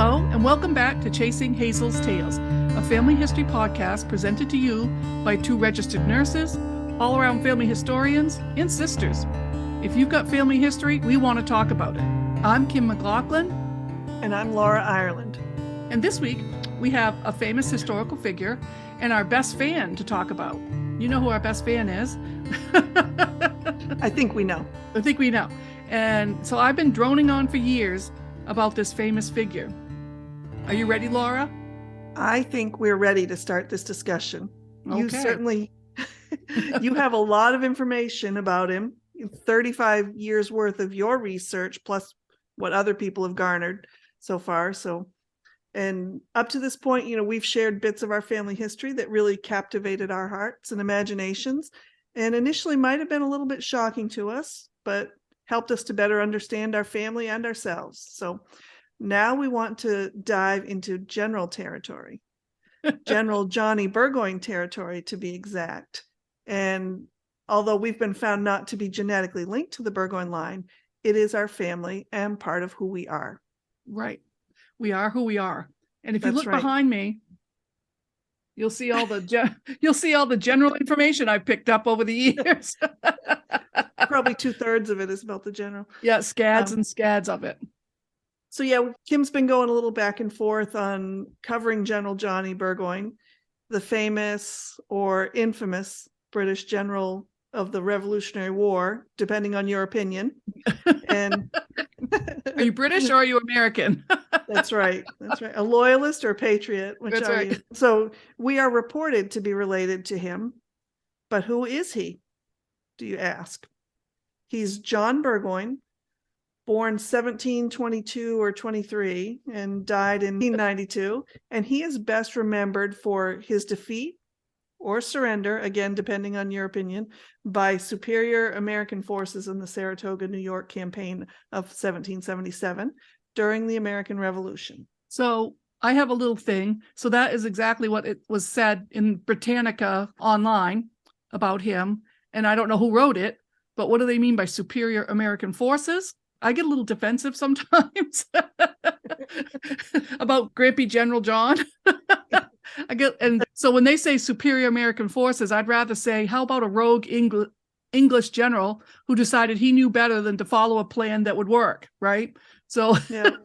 Hello, and welcome back to Chasing Hazel's Tales, a family history podcast presented to you by two registered nurses, all-around family historians, and sisters. If you've got family history, we want to talk about it. I'm Kim McLaughlin. And I'm Laura Ireland. And this week, we have a famous historical figure and our best fan to talk about. You know who our best fan is? I think we know. And so I've been droning on for years about this famous figure. Are you ready, Laura? I think we're ready to start this discussion. Okay. You certainly, you have a lot of information about him, 35 years worth of your research, plus what other people have garnered so far. And up to this point, we've shared bits of our family history that really captivated our hearts and imaginations, and initially might have been a little bit shocking to us, but helped us to better understand our family and ourselves. So now we want to dive into general territory, General Johnny Burgoyne territory to be exact. And although we've been found not to be genetically linked to the Burgoyne line, it is our family and part of who we are. Right. We are who we are. And if you That's look right. behind me, you'll see all the general information I've picked up over the years. Probably 2/3 of it is about the general. Yeah, scads and scads of it. So yeah, Kim's been going a little back and forth on covering General Johnny Burgoyne, the famous or infamous British general of the Revolutionary War, depending on your opinion. And are you British or are you American? That's right. A loyalist or a patriot? Which That's are right. you? So we are reported to be related to him, but who is he, do you ask? He's John Burgoyne, born 1722 or 23 and died in 1892. And he is best remembered for his defeat or surrender, again, depending on your opinion, by superior American forces in the Saratoga, New York campaign of 1777 during the American Revolution. So I have a little thing. So that is exactly what it was said in Britannica online about him. And I don't know who wrote it, but what do they mean by superior American forces? I get a little defensive sometimes about Grampy General John. And so when they say superior American forces, I'd rather say, how about a rogue English general who decided he knew better than to follow a plan that would work, right? So Yeah.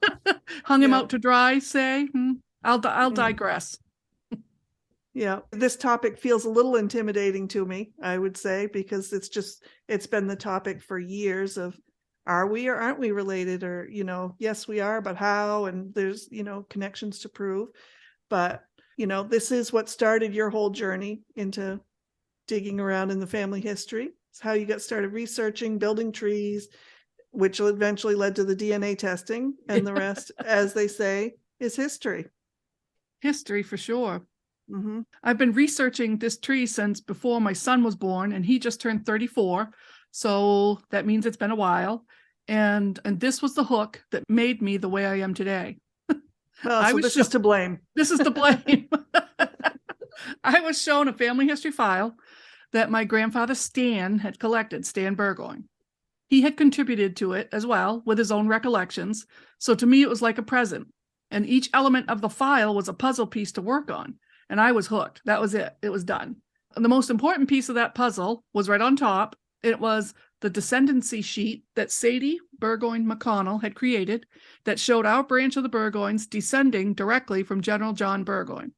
hung him out to dry, say, I'll digress. Yeah, this topic feels a little intimidating to me, I would say, because it's been the topic for years of, are we or aren't we related? Or, yes, we are, but how? And there's, connections to prove. But, this is what started your whole journey into digging around in the family history. It's how you got started researching, building trees, which eventually led to the DNA testing. And the rest, as they say, is history. History for sure. Mm-hmm. I've been researching this tree since before my son was born, and he just turned 34. So that means it's been a while. And this was the hook that made me the way I am today. This is to blame. This is to blame. I was shown a family history file that my grandfather Stan had collected, Stan Burgoyne. He had contributed to it as well with his own recollections. So to me, it was like a present. And each element of the file was a puzzle piece to work on. And I was hooked. That was it. It was done. And the most important piece of that puzzle was right on top. It was the descendancy sheet that Sadie Burgoyne McConnell had created that showed our branch of the Burgoynes descending directly from General John Burgoyne.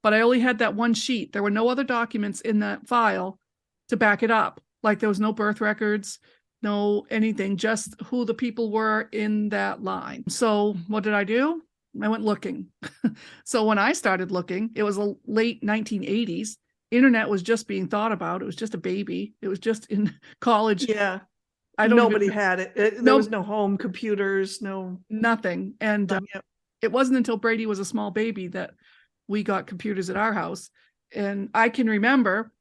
But I only had that one sheet. There were no other documents in that file to back it up. Like there was no birth records, no anything, just who the people were in that line. So what did I do? I went looking. So when I started looking, it was the late 1980s. Internet was just being thought about. It was just a baby. It was just in college. Yeah. Nobody had it. There was no home computers, nothing. And it wasn't until Brady was a small baby that we got computers at our house. And I can remember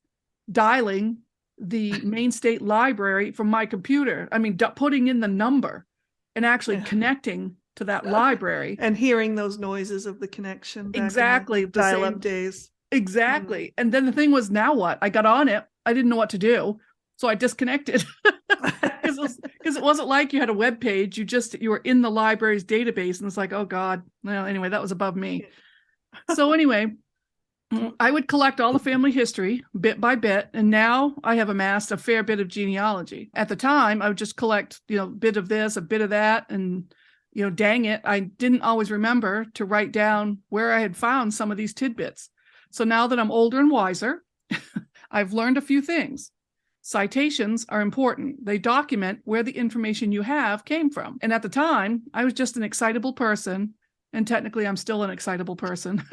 dialing the Maine State Library from my computer. I mean, putting in the number and actually connecting to that library. And hearing those noises of the connection. Exactly. The dial-up days. Exactly. And then the thing was, now what? I got on it. I didn't know what to do. So I disconnected because because it wasn't like you had a web page. You were in the library's database, and it's like, oh God. Well, anyway, that was above me. So anyway, I would collect all the family history bit by bit, and now I have amassed a fair bit of genealogy. At the time, I would just collect, a bit of this, a bit of that, and dang it, I didn't always remember to write down where I had found some of these tidbits. So now that I'm older and wiser, I've learned a few things. Citations are important. They document where the information you have came from. And at the time, I was just an excitable person, and technically I'm still an excitable person.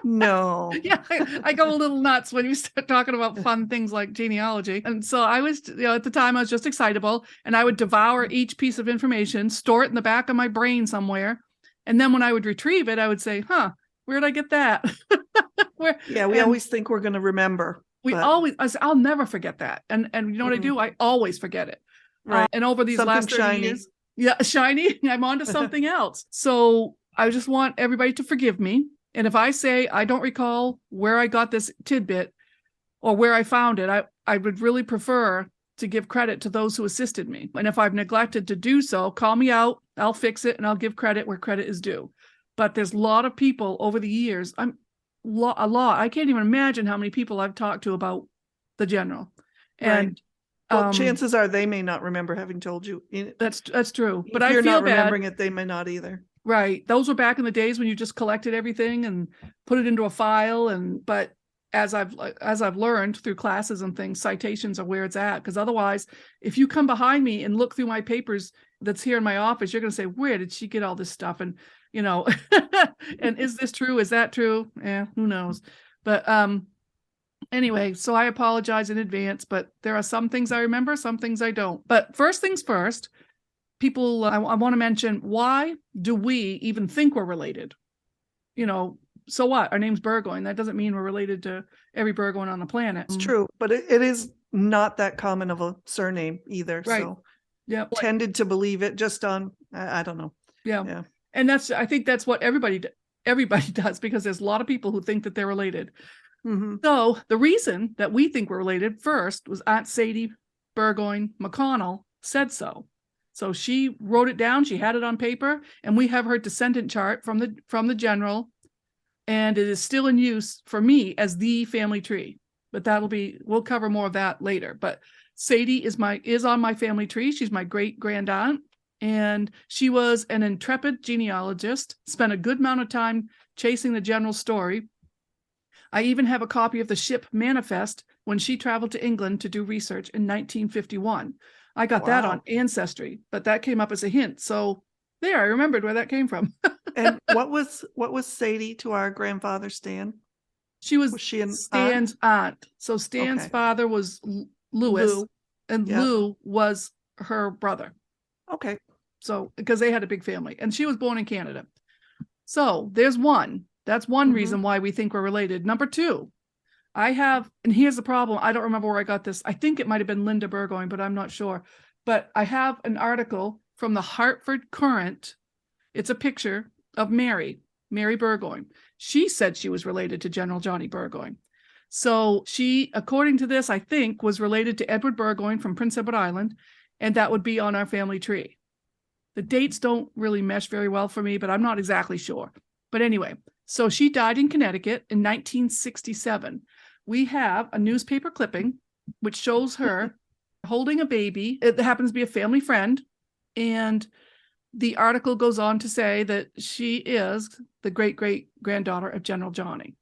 No. Yeah, I go a little nuts when you start talking about fun things like genealogy. And so I was, at the time I was just excitable, and I would devour each piece of information, store it in the back of my brain somewhere. And then when I would retrieve it, I would say, where'd I get that? Yeah, we always think we're going to remember. I'll never forget that. And you know what I do? I always forget it. Right. And over these Something last 30 shiny. years, shiny, I'm on to something else. So I just want everybody to forgive me. And if I say I don't recall where I got this tidbit or where I found it, I would really prefer to give credit to those who assisted me. And if I've neglected to do so, call me out, I'll fix it, and I'll give credit where credit is due. But there's a lot of people over the years, a lot. I can't even imagine how many people I've talked to about the general. And well, chances are they may not remember having told you. That's true. But if you're I feel not remembering it, they may not either. Right. Those were back in the days when you just collected everything and put it into a file. But as I've learned through classes and things, citations are where it's at. Because otherwise, if you come behind me and look through my papers that's here in my office, you're going to say, where did she get all this stuff? And, and is this true? Is that true? Yeah, who knows? But anyway, so I apologize in advance, but there are some things I remember, some things I don't. But first things first, people, I want to mention, why do we even think we're related? So what? Our name's Burgoyne. That doesn't mean we're related to every Burgoyne on the planet. It's true, but it is not that common of a surname either. Right. So yeah, tended to believe it just on, I don't know. Yeah. And I think that's what everybody does, because there's a lot of people who think that they're related. Mm-hmm. So the reason that we think we're related first was Aunt Sadie Burgoyne McConnell said so. So she wrote it down. She had it on paper, and we have her descendant chart from the general, and it is still in use for me as the family tree. But we'll cover more of that later. But Sadie is on my family tree. She's my great grand aunt, and she was an intrepid genealogist. Spent a good amount of time chasing the general story. I even have a copy of the ship manifest when she traveled to England to do research in 1951. I got that on Ancestry, but that came up as a hint. So there, I remembered where that came from. And what was Sadie to our grandfather Stan? She was Stan's aunt. So Stan's father was Lewis, and Lou was her brother. Okay. So because they had a big family, and she was born in Canada. So there's one. That's one reason why we think we're related. Number two, and here's the problem. I don't remember where I got this. I think it might have been Linda Burgoyne, but I'm not sure. But I have an article from the Hartford Courant. It's a picture of Mary Burgoyne. She said she was related to General Johnny Burgoyne. So she, according to this, I think, was related to Edward Burgoyne from Prince Edward Island, and that would be on our family tree. The dates don't really mesh very well for me, but I'm not exactly sure. But anyway, so she died in Connecticut in 1967. We have a newspaper clipping which shows her holding a baby. It happens to be a family friend. And the article goes on to say that she is the great-great-granddaughter of General Johnny.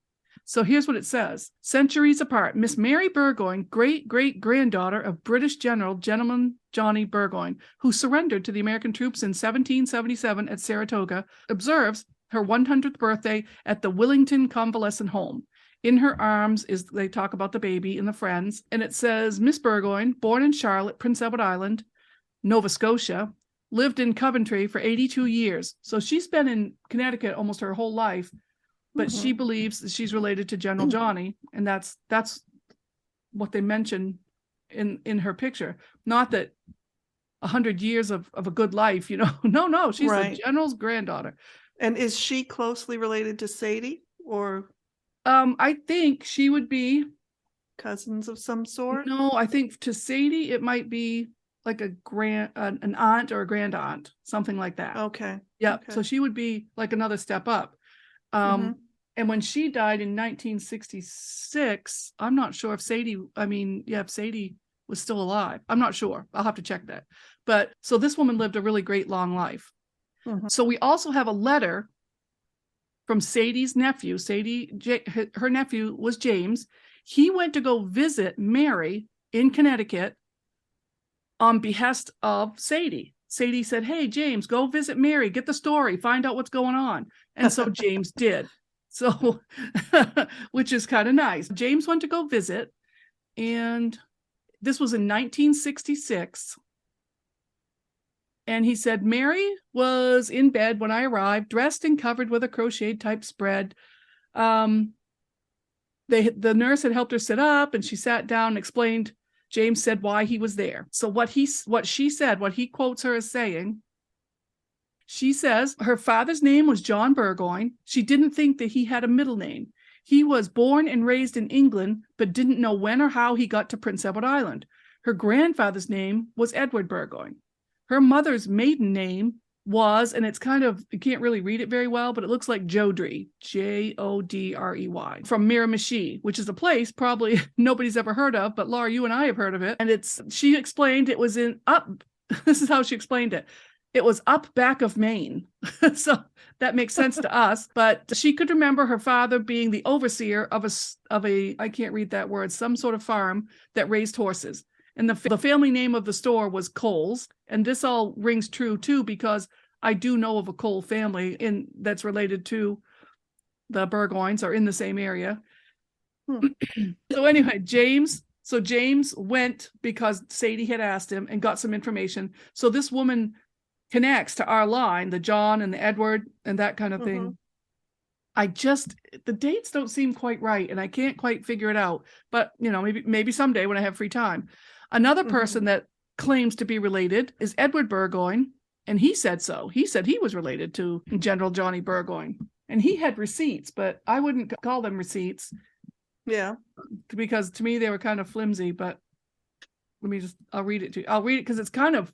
So here's what it says. Centuries apart, Miss Mary Burgoyne, great-great-granddaughter of British General Johnny Burgoyne, who surrendered to the American troops in 1777 at Saratoga, observes her 100th birthday at the Willington Convalescent Home. In her arms they talk about the baby and the friends, and it says, Miss Burgoyne, born in Charlotte, Prince Edward Island, Nova Scotia, lived in Coventry for 82 years. So she's been in Connecticut almost her whole life, but she believes that she's related to General Johnny, and that's what they mention in her picture. Not that 100 years of a good life, No, she's the general's granddaughter. And is she closely related to Sadie, or? I think she would be cousins of some sort. No, I think to Sadie it might be like an aunt or a grand aunt, something like that. Okay. Yeah. Okay. So she would be like another step up. Mhm. And when she died in 1966, I'm not sure if if Sadie was still alive. I'm not sure. I'll have to check that. But so this woman lived a really great long life. Mhm. So we also have a letter from Sadie's nephew. Her nephew was James. He went to go visit Mary in Connecticut on behest of Sadie. Sadie said, "Hey, James, go visit Mary, get the story, find out what's going on." And so James did. So, which is kind of nice. James went to go visit, and this was in 1966. And he said, "Mary was in bed when I arrived, dressed and covered with a crocheted type spread. The nurse had helped her sit up, and she sat down and explained." James said why he was there. So what she said, what he quotes her as saying, she says her father's name was John Burgoyne. She didn't think that he had a middle name. He was born and raised in England, but didn't know when or how he got to Prince Edward Island. Her grandfather's name was Edward Burgoyne. Her mother's maiden name was, and it's kind of, you can't really read it very well, but it looks like Jodrey, Jodrey, from Miramichi, which is a place probably nobody's ever heard of, but Laura, you and I have heard of it. And she explained it was this is how she explained it. It was up back of Maine. So that makes sense to us, but she could remember her father being the overseer of a, I can't read that word, some sort of farm that raised horses. And the family name of the store was Coles. And this all rings true too, because I do know of a Cole family that's related to the Burgoynes, or in the same area. So anyway, James went because Sadie had asked him and got some information. So this woman connects to our line, the John and the Edward and that kind of thing. The dates don't seem quite right, and I can't quite figure it out. But maybe someday when I have free time. Another person that claims to be related is Edward Burgoyne, and he said so. He said he was related to General Johnny Burgoyne, and he had receipts, but I wouldn't call them receipts. Yeah. Because to me they were kind of flimsy, but I'll read it to you. I'll read it because it's kind of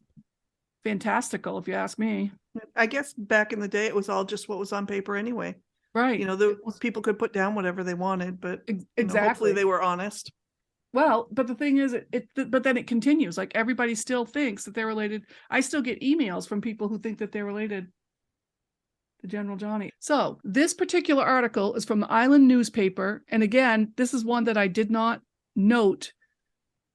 fantastical, if you ask me. I guess back in the day, it was all just what was on paper anyway. Right. People could put down whatever they wanted, but exactly. Hopefully they were honest. Well, but the thing is, but then it continues. Like, everybody still thinks that they're related. I still get emails from people who think that they're related to General Johnny. So this particular article is from the Island newspaper. And again, this is one that I did not note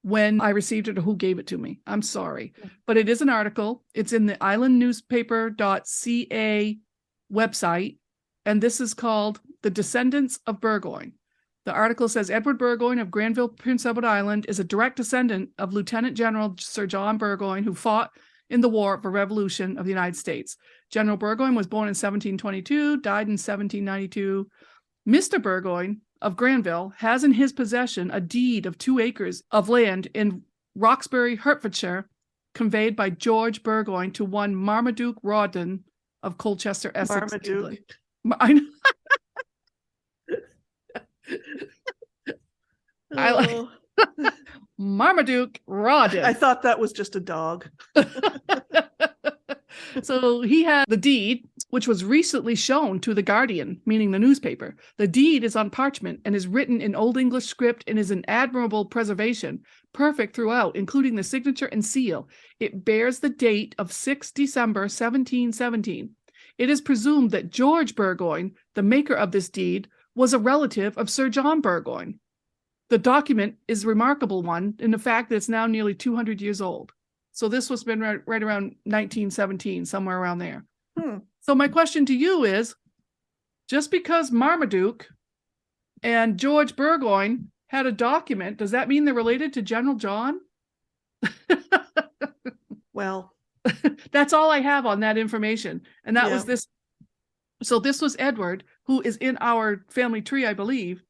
when I received it or who gave it to me. I'm sorry. But it is an article. It's in the islandnewspaper.ca website. And this is called The Descendants of Burgoyne. The article says Edward Burgoyne of Granville, Prince Edward Island, is a direct descendant of Lieutenant General Sir John Burgoyne, who fought in the War for Revolution of the United States. General Burgoyne was born in 1722, died in 1792. Mr. Burgoyne of Granville has in his possession a deed of 2 acres of land in Roxbury, Hertfordshire, conveyed by George Burgoyne to one Marmaduke Rawdon of Colchester, Essex, England. I know. I like Marmaduke Rawdon. I thought that was just a dog. So he had the deed, which was recently shown to the Guardian, meaning the newspaper. The deed is on parchment and is written in Old English script and is in admirable preservation, perfect throughout, including the signature and seal. It bears the date of 6 December 1717. It is presumed that George Burgoyne, the maker of this deed, was a relative of Sir John Burgoyne. The document is a remarkable one in the fact that it's now nearly 200 years old. So this was been right around 1917, somewhere around there. So my question to you is, just because Marmaduke and George Burgoyne had a document, does that mean they're related to General John? Well, that's all I have on that information. And that was this. So this was Edward, who is in our family tree, I believe.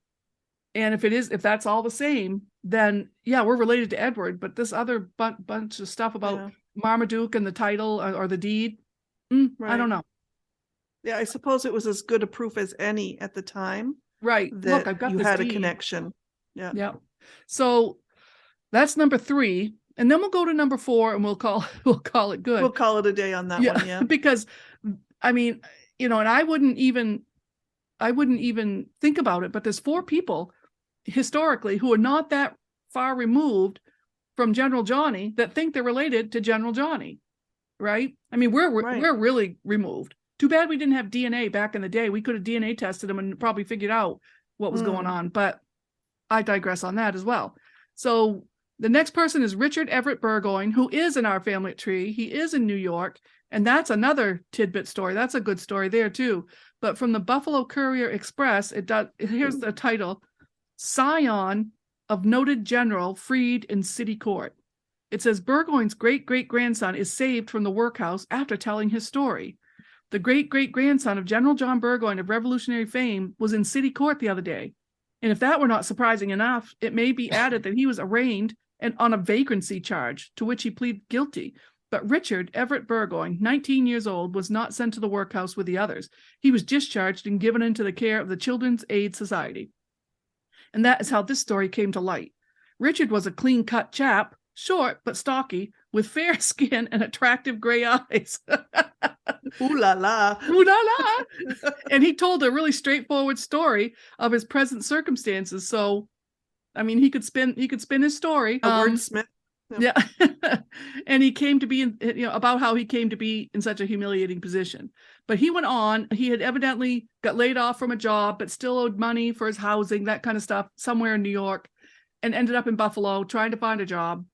And if that's all the same, then we're related to Edward. But this other bunch of stuff about Marmaduke and the title or the deed, I don't know. Yeah, I suppose it was as good a proof as any at the time. Right. That Look, I've got you this had deed. a connection. Yeah. So that's number 3. And then we'll go to number 4 and we'll call it good. We'll call it a day on that one. Yeah. Because I mean, and I wouldn't even think about it, but there's 4 people historically who are not that far removed from General Johnny that think they're related to General Johnny, right? I mean, we're really removed. Too bad we didn't have DNA back in the day. We could have DNA tested them and probably figured out what was going on, but I digress on that as well. So the next person is Richard Everett Burgoyne, who is in our family tree. He is in New York, and that's another tidbit story. That's a good story there too. But from the Buffalo Courier Express, here's the title: Scion of noted general freed in city court. It says Burgoyne's great-great-grandson is saved from the workhouse after telling his story. The great-great-grandson of General John Burgoyne of Revolutionary fame was in city court the other day. And if that were not surprising enough, it may be added that he was arraigned and on a vagrancy charge, to which he pleaded guilty. But Richard Everett Burgoyne, 19 years old, was not sent to the workhouse with the others. He was discharged and given into the care of the Children's Aid Society. And that is how this story came to light. Richard was a clean-cut chap, short but stocky, with fair skin and attractive gray eyes. Ooh la la. Ooh la la. And he told a really straightforward story of his present circumstances. So, I mean, he could spin his story. A wordsmith. Yeah. And he came to be about how he came to be in such a humiliating position. But he went on. He had evidently got laid off from a job, but still owed money for his housing, that kind of stuff, somewhere in New York, and ended up in Buffalo trying to find a job.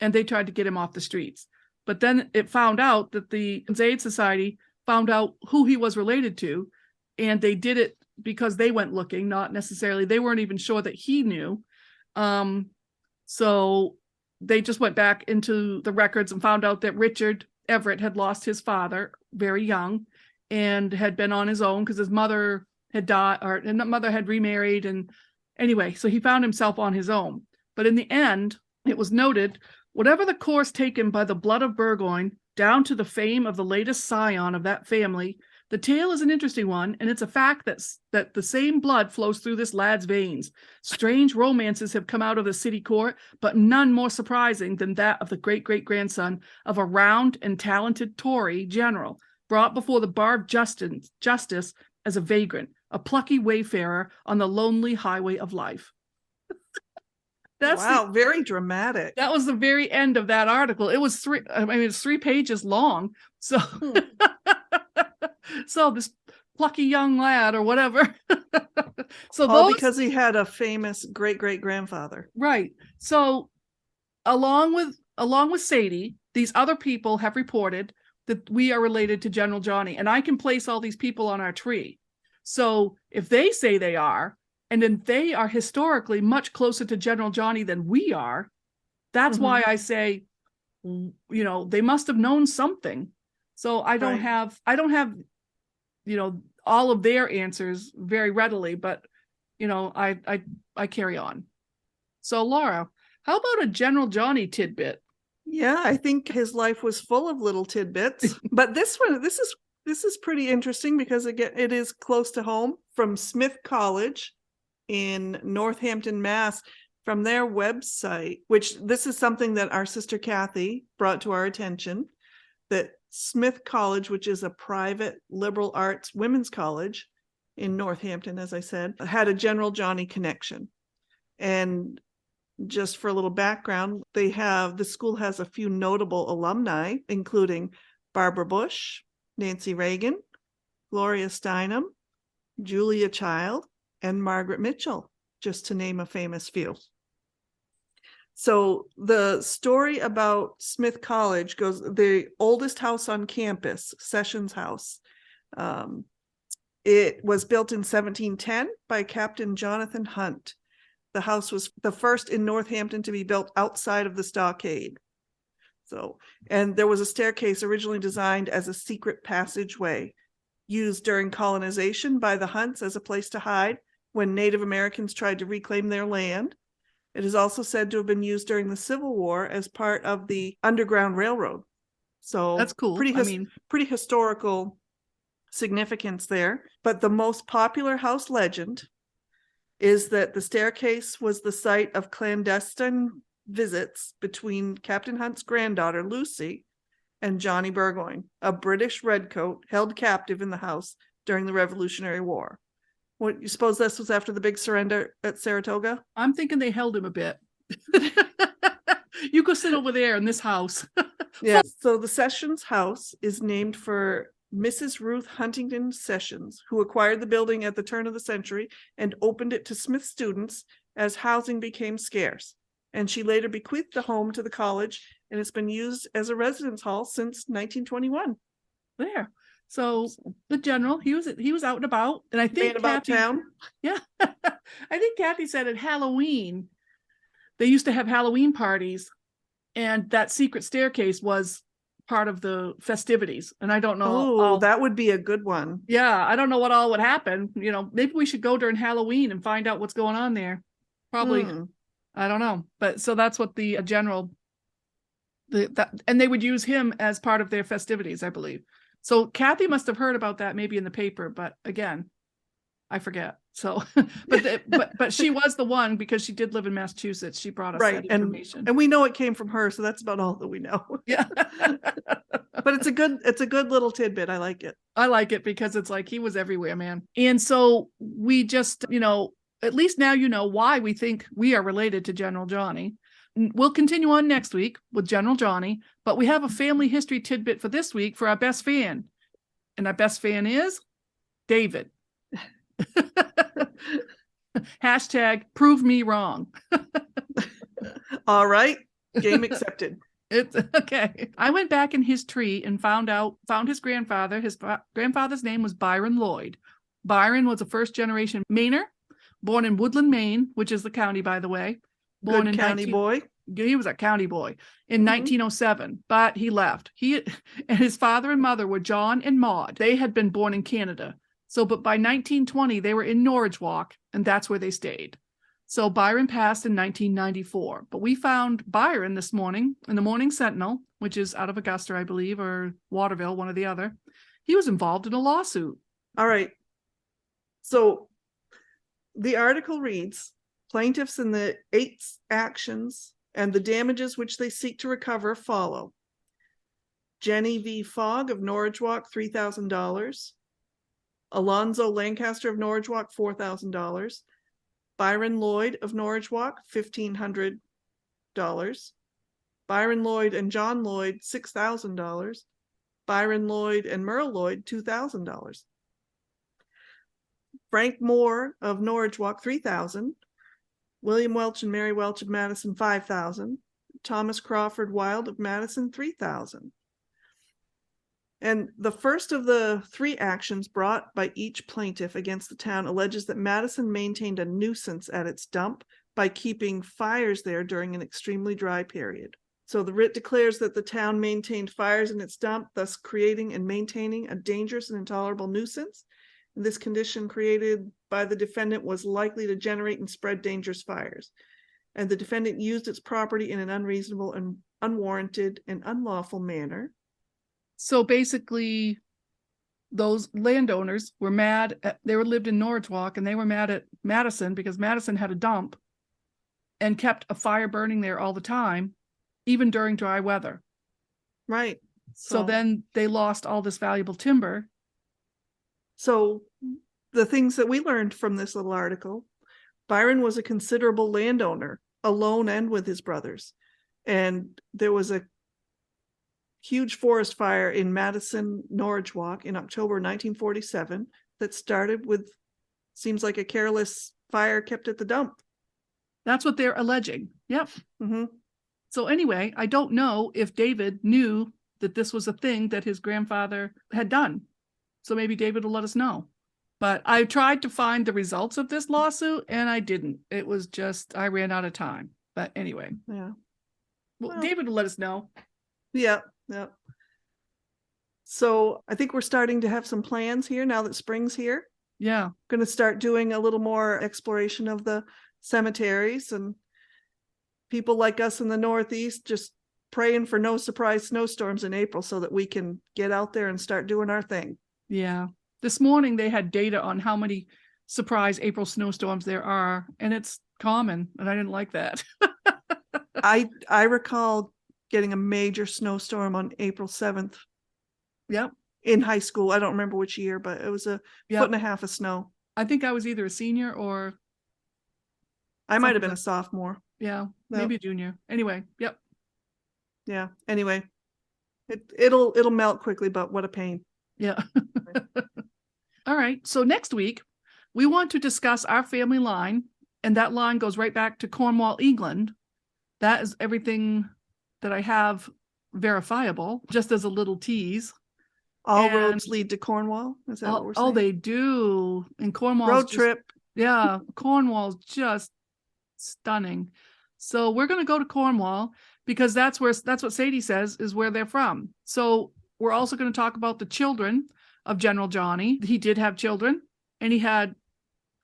And they tried to get him off the streets. But then it found out that the Aid Society found out who he was related to. And they did it because they went looking, not necessarily. They weren't even sure that he knew. So they just went back into the records and found out that Richard Everett had lost his father very young and had been on his own because his mother had died, or his mother had remarried. And anyway, so he found himself on his own. But in the end, it was noted, whatever the course taken by the blood of Burgoyne, down to the fame of the latest scion of that family, the tale is an interesting one, and it's a fact that the same blood flows through this lad's veins. Strange romances have come out of the city court, but none more surprising than that of the great-great-grandson of a round and talented Tory general, brought before the bar of justice as a vagrant, a plucky wayfarer on the lonely highway of life. Wow, very dramatic. That was the very end of that article. It was it's 3 pages long. So, so this plucky young lad or whatever. So because he had a famous great-great-grandfather. Right. So along with Sadie, these other people have reported that we are related to General Johnny, and I can place all these people on our tree. So if they say they are, and then they are historically much closer to General Johnny than we are, that's why I say, they must have known something. So I don't have, all of their answers very readily, but, I carry on. So Laura, how about a General Johnny tidbit? Yeah, I think his life was full of little tidbits, but this is pretty interesting because again, it is close to home. From Smith College in Northampton, Mass, from their website, which this is something that our sister Kathy brought to our attention, that Smith College, which is a private liberal arts women's college in Northampton, as I said, had a General Johnny connection. And just for a little background, the school has a few notable alumni, including Barbara Bush, Nancy Reagan, Gloria Steinem, Julia Child, and Margaret Mitchell, just to name a famous few. So the story about Smith College goes, the oldest house on campus, Sessions House. It was built in 1710 by Captain Jonathan Hunt. The house was the first in Northampton to be built outside of the stockade. And there was a staircase originally designed as a secret passageway used during colonization by the Hunts as a place to hide when Native Americans tried to reclaim their land. It is also said to have been used during the Civil War as part of the Underground Railroad. So that's cool. Pretty historical significance there. But the most popular house legend is that the staircase was the site of clandestine visits between Captain Hunt's granddaughter, Lucy, and Johnny Burgoyne, a British redcoat held captive in the house during the Revolutionary War. What, you suppose this was after the big surrender at Saratoga? I'm thinking they held him a bit. You go sit over there in this house. Yeah. So the Sessions House is named for Mrs. Ruth Huntington Sessions, who acquired the building at the turn of the century and opened it to Smith students as housing became scarce. And she later bequeathed the home to the college, and it's been used as a residence hall since 1921. There. So the general, he was out and about, and I think Man about Kathy, town. yeah, I think Kathy said at Halloween, they used to have Halloween parties, and that secret staircase was part of the festivities. And I don't know. Oh, that would be a good one. Yeah, I don't know what all would happen. You know, maybe we should go during Halloween and find out what's going on there. Probably, I don't know. But so that's what the general, and they would use him as part of their festivities, I believe. So Kathy must have heard about that maybe in the paper, but again, I forget. So, but she was the one, because she did live in Massachusetts. She brought us that information, and we know it came from her, so that's about all that we know. Yeah. But it's a good little tidbit. I like it. I like it because it's like he was everywhere, man. And so we just, at least now you know why we think we are related to General Johnny. We'll continue on next week with General Johnny, but we have a family history tidbit for this week for our best fan. And our best fan is David. Hashtag prove me wrong. All right. Game accepted. It's okay. I went back in his tree and found his grandfather. His grandfather's name was Byron Lloyd. Byron was a first generation Mainer, born in Woodland, Maine, which is the county, by the way. Born in county boy. He was a county boy in 1907, but he left. He and his father and mother were John and Maud. They had been born in Canada. So, but by 1920, they were in Norridgewock, and that's where they stayed. So Byron passed in 1994. But we found Byron this morning in the Morning Sentinel, which is out of Augusta, I believe, or Waterville, one or the other. He was involved in a lawsuit. All right. So the article reads, plaintiffs in the 8 actions and the damages which they seek to recover follow. Jenny V. Fogg of Norridgewock, $3,000. Alonzo Lancaster of Norridgewock, $4,000. Byron Lloyd of Norridgewock, $1,500. Byron Lloyd and John Lloyd, $6,000. Byron Lloyd and Merle Lloyd, $2,000. Frank Moore of Norridgewock, $3,000. William Welch and Mary Welch of Madison, $5,000. Thomas Crawford Wild of Madison, $3,000. And the first of the 3 actions brought by each plaintiff against the town alleges that Madison maintained a nuisance at its dump by keeping fires there during an extremely dry period. So the writ declares that the town maintained fires in its dump, thus creating and maintaining a dangerous and intolerable nuisance. And this condition created by the defendant was likely to generate and spread dangerous fires. And the defendant used its property in an unreasonable and unwarranted and unlawful manner. So basically, those landowners were mad. They lived in Norridgewock, and they were mad at Madison because Madison had a dump and kept a fire burning there all the time, even during dry weather. Right. So then they lost all this valuable timber. So the things that we learned from this little article, Byron was a considerable landowner, alone and with his brothers. And there was a huge forest fire in Madison, Norridgewock in October 1947 that started with, seems like a careless fire kept at the dump. That's what they're alleging. Yep. Mm-hmm. So anyway, I don't know if David knew that this was a thing that his grandfather had done. So maybe David will let us know. But I tried to find the results of this lawsuit and I didn't. It was just, I ran out of time. But anyway. Yeah. Well, David will let us know. Yeah. Yeah. So I think we're starting to have some plans here now that spring's here. Yeah. Going to start doing a little more exploration of the cemeteries, and people like us in the Northeast just praying for no surprise snowstorms in April so that we can get out there and start doing our thing. Yeah. This morning they had data on how many surprise April snowstorms there are, and it's common, and I didn't like that. I recall getting a major snowstorm on April 7th Yep. in high school. I don't remember which year, but it was a Yep. foot and a half of snow. I think I was either a senior or I might have something been a like- sophomore. yeah, No. maybe a junior. Anyway, yep. Yeah. Anyway, it'll melt quickly, but what a pain. Yeah. All right. So next week, we want to discuss our family line, and that line goes right back to Cornwall, England. That is everything that I have verifiable, just as a little tease. All And- roads lead to Cornwall. Is that what we're saying? Oh, they do. And Cornwall's Road just- trip. Yeah, Cornwall's just stunning. So we're going to go to Cornwall because that's what Sadie says is where they're from. So we're also going to talk about the children of General Johnny. He did have children and he had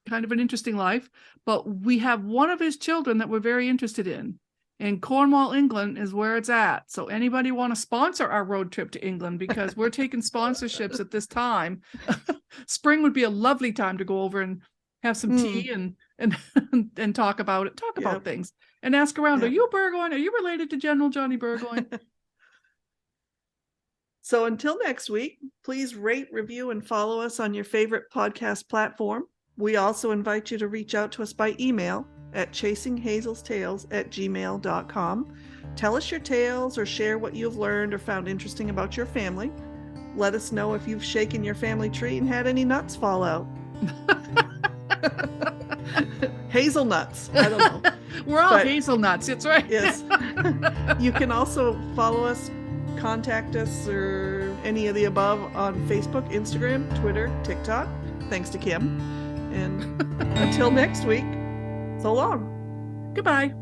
kind of an interesting life, but we have one of his children that we're very interested in. And Cornwall, England is where it's at. So anybody want to sponsor our road trip to England, because we're taking sponsorships at this time. Spring would be a lovely time to go over and have some tea and talk about it, about things and ask around. Yep. Are you Burgoyne? Are you related to General Johnny Burgoyne? So until next week, please rate, review, and follow us on your favorite podcast platform. We also invite you to reach out to us by email at chasinghazelstales@gmail.com. Tell us your tales or share what you've learned or found interesting about your family. Let us know if you've shaken your family tree and had any nuts fall out. Hazelnuts. I don't know. We're all But- hazelnuts. That's right. Yes. You can also follow us, contact us, or any of the above on Facebook, Instagram, Twitter, TikTok. Thanks to Kim. And until next week, so long. Goodbye.